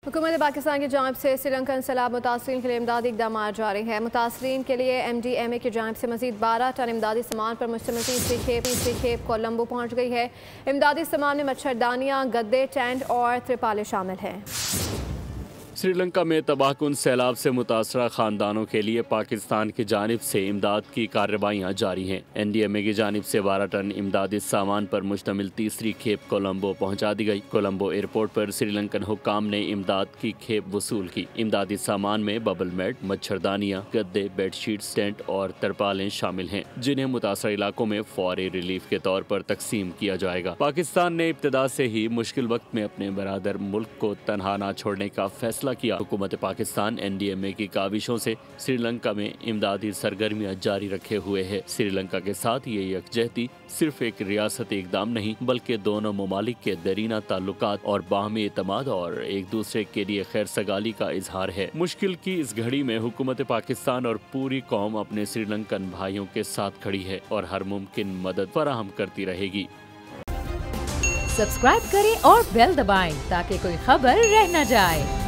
हुकूमत पाकिस्तान की जानिब से श्रीलंकन सैलाब मुतासरीन के लिए इमदादी इकदाम जारी है। मुतासरीन के लिए MDMA की जानिब से मजीद 12 टन इमदादी सामान पर मुश्तमिल तीसरी खेप कोलंबो पहुँच गई है। इमदादी सामान में मच्छरदानियाँ, गद्दे, टेंट और त्रिपालें शामिल हैं। श्रीलंका में तबाहकुन सैलाब से मुतासरा खानदानों के लिए पाकिस्तान की जानिब से इमदाद की कार्रवाइयाँ जारी हैं। NDMA की जानिब से 12 टन इमदादी सामान पर मुश्तमिल तीसरी खेप कोलंबो पहुँचा दी गई। कोलंबो एयरपोर्ट पर श्रीलंकन हुक्काम ने इमदाद की खेप वसूल की। इमदादी सामान में बबल मैट, मच्छरदानियाँ, गद्दे, बेडशीट्स, टेंट और तरपालें शामिल हैं, जिन्हें मुतासरा इलाकों में फौरी रिलीफ के तौर पर तकसीम किया जाएगा। पाकिस्तान ने इब्तदा से ही मुश्किल वक्त में अपने बरादर मुल्क को तनहा न छोड़ने का फैसला किया। हुकूमत पाकिस्तान NDMA की काविशों से श्रीलंका में इमदादी सरगर्मियां जारी रखे हुए है। श्रीलंका के साथ ये यकजहती सिर्फ एक रियासती इकदाम नहीं, बल्कि दोनों ममालिक के दरीना ताल्लुकात और बाहमी एतमाद और एक दूसरे के लिए खैर सगाली का इजहार है। मुश्किल की इस घड़ी में हुकूमत पाकिस्तान और पूरी कौम अपने श्रीलंकन भाइयों के साथ खड़ी है और हर मुमकिन मदद फराहम करती रहेगी। सब्सक्राइब करें और बेल दबाएं ताकि कोई खबर रह न जाए।